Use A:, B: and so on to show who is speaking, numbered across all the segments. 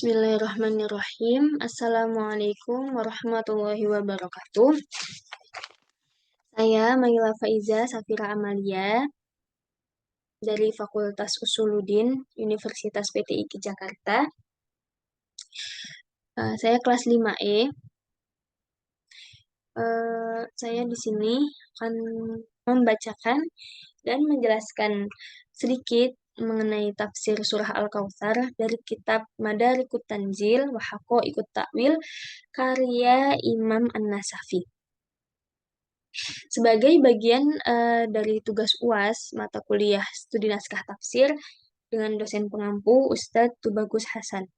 A: Bismillahirrahmanirrahim. Assalamualaikum warahmatullahi wabarakatuh. Saya Maila Faiza Safira Amalia dari Fakultas Usuluddin Universitas PTIQ Jakarta. Saya kelas 5E. Saya di sini akan membacakan dan menjelaskan sedikit mengenai tafsir surah Al-Kautsar dari kitab Madarikut Tanzil wa Haqaiqut Ta'wil karya Imam An-Nasafi. Sebagai bagian dari tugas UAS mata kuliah studi naskah tafsir dengan dosen pengampu Ustadz Tubagus Hasan.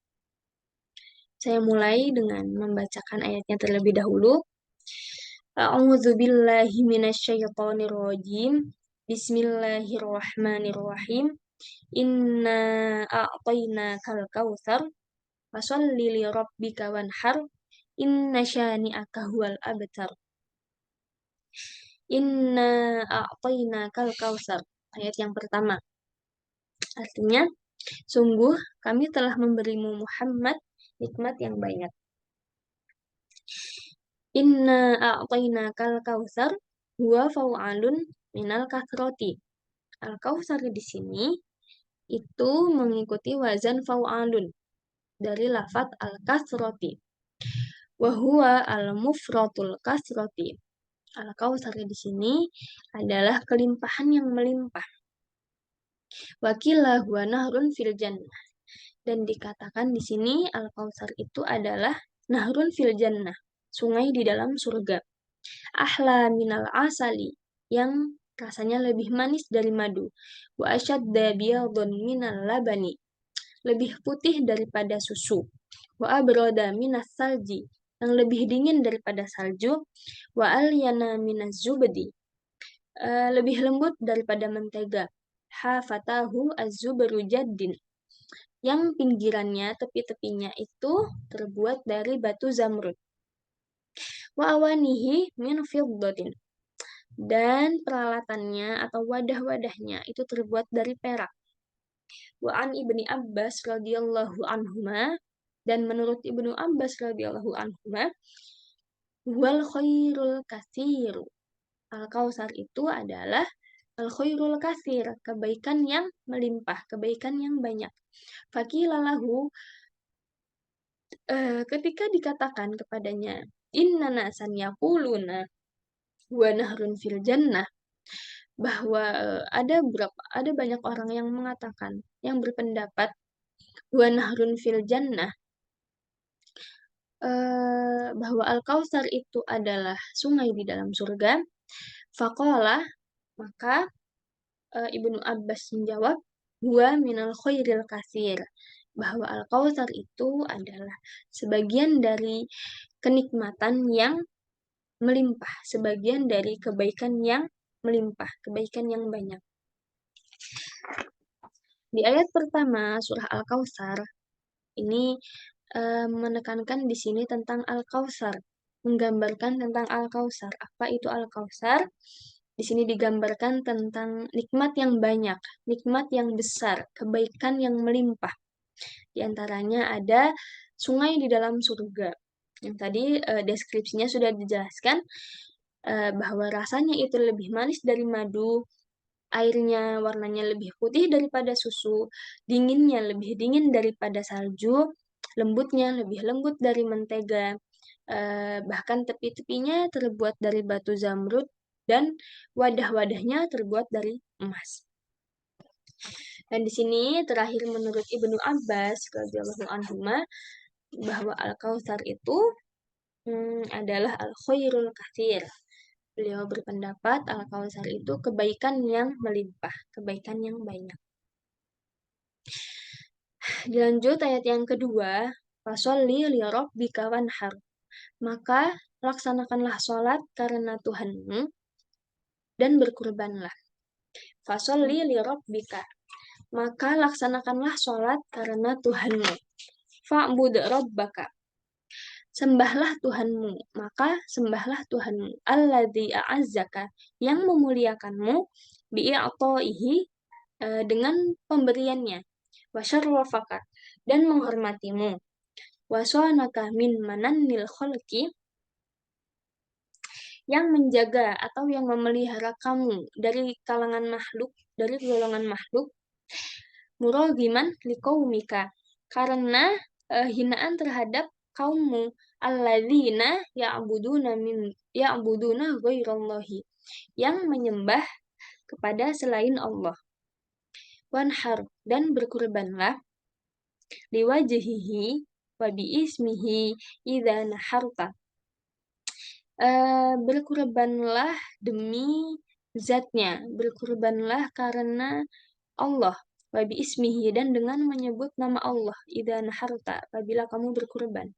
A: Saya mulai dengan membacakan ayatnya terlebih dahulu. A'udzu billahi minasyaitonir rajim. Bismillahirrahmanirrahim. Inna a'tainakal kautsar fasholli li rabbika wanhar. Inna syani'aka huwal abtar. Inna a'tainakal kautsar. Ayat yang pertama. Artinya, sungguh kami telah memberimu Muhammad nikmat yang banyak. Inna a'tainakal kautsar huwa fau'alun minal kathrati. Al-Kautsar di sini itu mengikuti wazan fau'alun dari lafadz al-kathrati. Wa huwa al-mufratul kathrati. Al-Kautsar di sini adalah kelimpahan yang melimpah. Wakilah huwa nahrun fil jannah. Dan dikatakan di sini Al-Kautsar itu adalah nahrun fil jannah, sungai di dalam surga. Ahla minal asali, yang rasanya lebih manis dari madu. Wa asyadda biyadun minal labani, lebih putih daripada susu. Wa abrada minas salji, yang lebih dingin daripada salju. Wa alyana minaz zubdi, lebih lembut daripada mentega. Hafatahu az-zubru jaddin, yang pinggirannya, tepi-tepinya itu terbuat dari batu zamrud. Wa awanihi min fiddatin, dan peralatannya atau wadah-wadahnya itu terbuat dari perak. Wa an Ibni Abbas radhiyallahu anhuma, dan menurut Ibnu Abbas radhiyallahu anhuma, wal khairul katsiru, Al-Kautsar itu adalah al-khairul katsir, kebaikan yang melimpah, kebaikan yang banyak. Faqilalahu, ketika dikatakan kepadanya, inna nasan yaquluna wa nahrun fil jannah, bahwa ada banyak orang yang mengatakan, yang berpendapat wa nahrun fil jannah, bahwa Al-Kautsar itu adalah sungai di dalam surga. Faqala, maka Ibnu Abbas menjawab, huwa minal khairil katsir, bahwa Al-Kautsar itu adalah sebagian dari kenikmatan yang melimpah, sebagian dari kebaikan yang melimpah, kebaikan yang banyak. Di ayat pertama surah Al-Kautsar ini menekankan di sini tentang Al-Kautsar, menggambarkan tentang Al-Kautsar. Apa itu Al-Kautsar? Di sini digambarkan tentang nikmat yang banyak, nikmat yang besar, kebaikan yang melimpah. Di antaranya ada sungai di dalam surga. Yang tadi deskripsinya sudah dijelaskan, bahwa rasanya itu lebih manis dari madu, airnya warnanya lebih putih daripada susu, dinginnya lebih dingin daripada salju, lembutnya lebih lembut dari mentega, bahkan tepi-tepinya terbuat dari batu zamrud, dan wadah-wadahnya terbuat dari emas. Dan di sini terakhir menurut Ibnu Abbas radhiyallahu anhuma, bahwa Al-Kautsar itu adalah al-khairul katsir. Beliau berpendapat Al-Kautsar itu kebaikan yang melimpah, kebaikan yang banyak. Dilanjut ayat yang kedua, fasholli li rabbika wanhar, maka laksanakanlah sholat karena Tuhanmu dan berkurbanlah. Fasholli li rabbika, maka laksanakanlah sholat karena Tuhanmu. Fa'bud rabbaka, sembahlah Tuhanmu, maka sembahlah Tuhanmu. Alladzi a'azzaka, yang memuliakanmu, bi'a'ta'ihi, dengan pemberiannya. Wa syarrafaka, dan menghormatimu. Wasonaka min manannil kholqi, yang menjaga atau yang memelihara kamu dari kalangan makhluk, dari golongan makhluk, muragiman liqaumika, karena hinaan terhadap kaummu, alladzina ya'buduna ghairallahi, yang menyembah kepada selain Allah. Wanhar, dan berkurbanlah, liwajhihi wa biismihi idza naharta, berkurbanlah demi zatnya, berkurbanlah karena Allah, wa biismihi, dan dengan menyebut nama Allah, idza naharta, apabila kamu berkurban.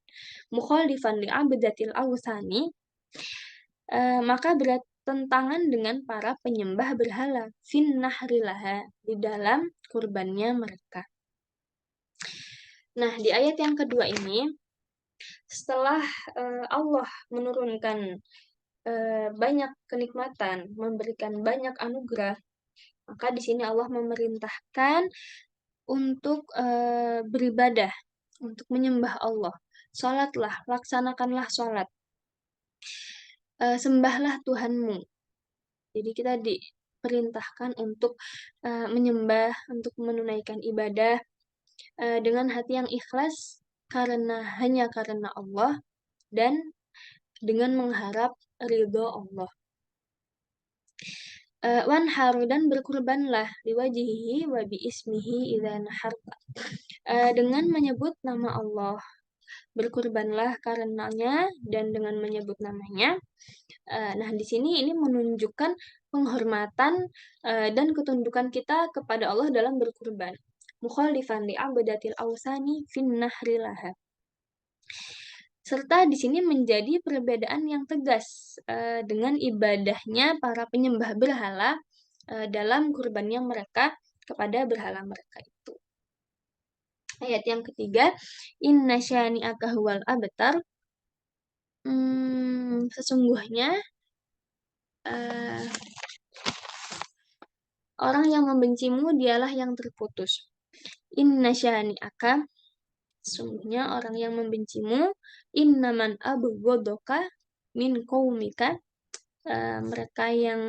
A: Mukhalifan li abdatil awsani, maka bertentangan dengan para penyembah berhala, fin nahrilaha, di dalam kurbannya mereka. Nah, di ayat yang kedua ini, setelah Allah menurunkan banyak kenikmatan, memberikan banyak anugerah, maka di sini Allah memerintahkan untuk beribadah, untuk menyembah Allah. Sholatlah, laksanakanlah sholat. Sembahlah Tuhanmu. Jadi kita diperintahkan untuk menyembah, untuk menunaikan ibadah dengan hati yang ikhlas, hanya karena Allah, dan dengan mengharap ridho Allah. Wanharu, dan berkurbanlah, liwajihi wa biismihi idza naharta, dengan menyebut nama Allah, berkurbanlah karenanya dan dengan menyebut namanya. Nah, di sini ini menunjukkan penghormatan dan ketundukan kita kepada Allah dalam berkurban. Mukhalifan li abdatil awsani fin nahrilaha. Serta di sini menjadi perbedaan yang tegas dengan ibadahnya para penyembah berhala dalam kurbannya mereka kepada berhala mereka itu. Ayat yang ketiga, inna syani'aka huwal abtar, sesungguhnya orang yang membencimu dialah yang terputus. Inna syani'aka, sesungguhnya orang yang membencimu, innaman abghadoka min qaumika, mereka yang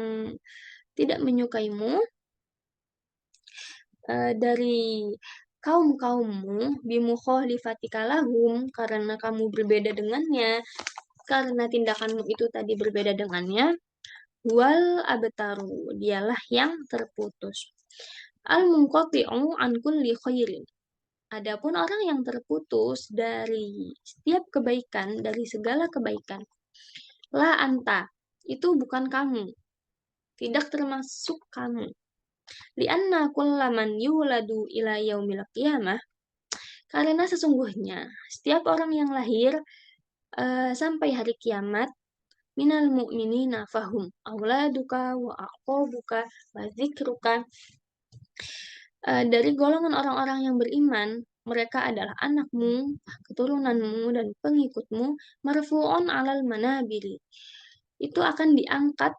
A: tidak menyukaimu dari kaum-kaummu, bimukhalifatika lahum, karena kamu berbeda dengannya, karena tindakanmu itu tadi berbeda dengannya, wal abtaru, dialah yang terputus. Al-munqati'u an kulli khairin, adapun orang yang terputus dari setiap kebaikan, dari segala kebaikan, la anta, itu bukan kamu, tidak termasuk kamu. Lianna kullaman yuladu ila yaumil qiyamah, karena sesungguhnya setiap orang yang lahir sampai hari kiamat, minal mu'minina fahum auladuka wa aqabuka wa zikruka, dari golongan orang-orang yang beriman, mereka adalah anakmu, keturunanmu, dan pengikutmu, marfu'un alal manabiri, itu akan diangkat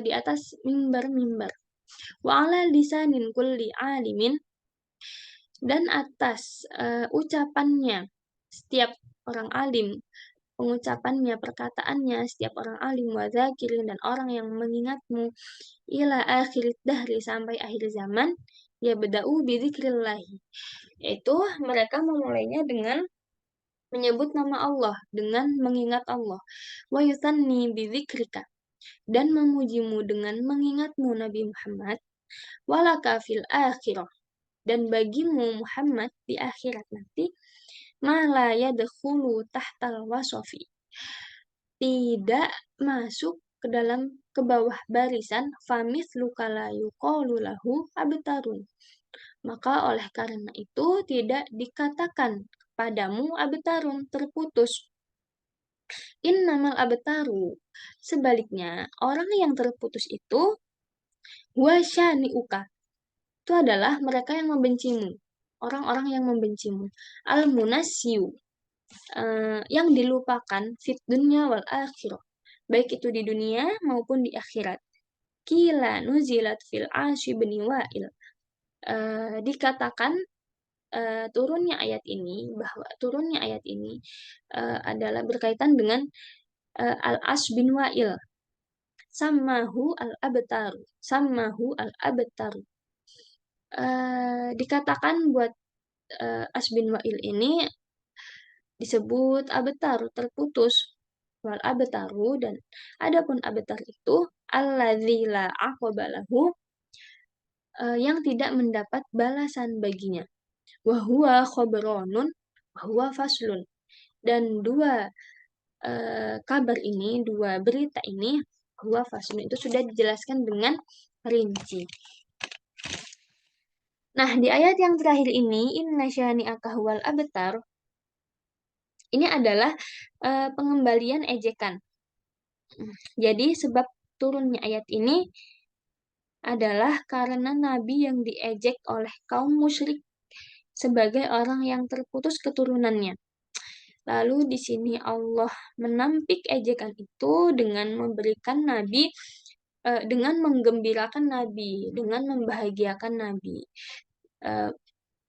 A: di atas mimbar-mimbar, wa ala lisanin kulli alimin, dan atas ucapannya setiap orang alim, pengucapannya, perkataannya setiap orang alim, wa zakirin, dan orang yang mengingatmu, ila akhirid dahri, sampai akhir zaman, ya beda'u bidzikrillahi, yaitu mereka memulainya dengan menyebut nama Allah, dengan mengingat Allah, wa yusanni bidzikrika, dan memujimu dengan mengingatmu Nabi Muhammad, walaka fil akhirah, dan bagimu Muhammad di akhirat nanti, mala yadkhulu tahtal wasofi, tidak masuk ke bawah barisan famis lukala yuqalu lahu abtarun, maka oleh karena itu tidak dikatakan kepadamu abtarun, terputus. Innamal abtaru, sebaliknya orang yang terputus itu, wasyani'uka, itu adalah mereka yang membencimu, orang-orang yang membencimu, al-munasyu, yang dilupakan, fit dunya wal akhirah, baik itu di dunia maupun di akhirat. Kila nuzilat fil Ashi bin Wa'il, dikatakan turunnya ayat ini, bahwa turunnya ayat ini adalah berkaitan dengan Al-As bin Wa'il. Samahu al-abtaru. Dikatakan buat As bin Wa'il ini disebut abtar, terputus. Wal abtaru, dan adapun abtar itu alladzi la aqbalahu, yang tidak mendapat balasan baginya. Wahwa khobronun, wahwa faslun. Dan dua kabar ini, dua berita ini, wahwa faslun, itu sudah dijelaskan dengan rinci. Nah, di ayat yang terakhir ini, inna syani'aka huwal abtar, ini adalah pengembalian ejekan. Jadi sebab turunnya ayat ini adalah karena Nabi yang diejek oleh kaum musyrik sebagai orang yang terputus keturunannya. Lalu di sini Allah menampik ejekan itu dengan memberikan Nabi, dengan menggembirakan Nabi, dengan membahagiakan Nabi.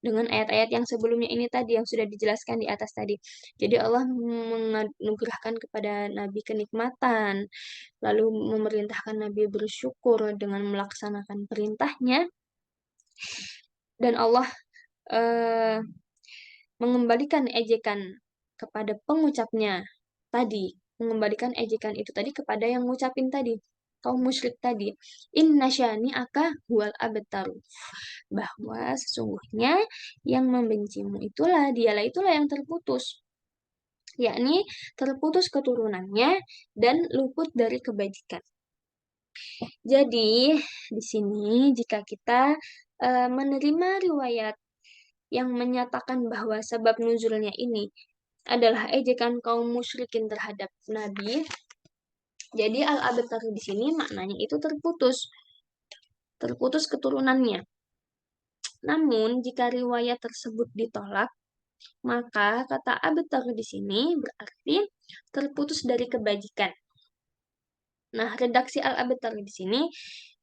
A: Dengan ayat-ayat yang sebelumnya ini tadi, yang sudah dijelaskan di atas tadi. Jadi Allah menganugerahkan kepada Nabi kenikmatan, lalu memerintahkan Nabi bersyukur dengan melaksanakan perintahnya, dan Allah eh, mengembalikan ejekan kepada pengucapnya tadi, mengembalikan ejekan itu tadi kepada yang ngucapin tadi, kaum musyrik tadi. Inna syani'aka huwal abtaru, bahwa sesungguhnya yang membencimu dialah itulah yang terputus, yakni terputus keturunannya dan luput dari kebajikan. Jadi di sini jika kita menerima riwayat yang menyatakan bahwa sebab nuzulnya ini adalah ejekan kaum musyrikin terhadap Nabi, jadi al-abtar di sini maknanya itu terputus keturunannya. Namun jika riwayat tersebut ditolak, maka kata abtar di sini berarti terputus dari kebajikan. Nah, redaksi al-abtar di sini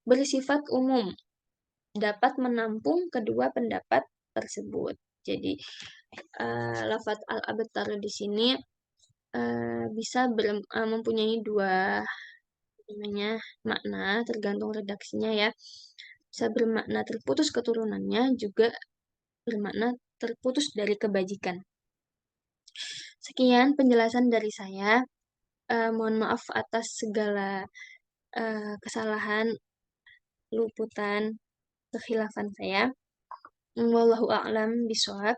A: bersifat umum, dapat menampung kedua pendapat tersebut. Jadi lafaz al-abtar di sini bisa mempunyai dua makna, tergantung redaksinya ya. Bisa bermakna terputus keturunannya, juga bermakna terputus dari kebajikan. Sekian penjelasan dari saya. Mohon maaf atas segala kesalahan, luputan, kekhilafan saya. Wallahu a'lam bishawab.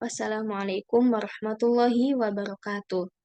A: Wassalamualaikum warahmatullahi wabarakatuh.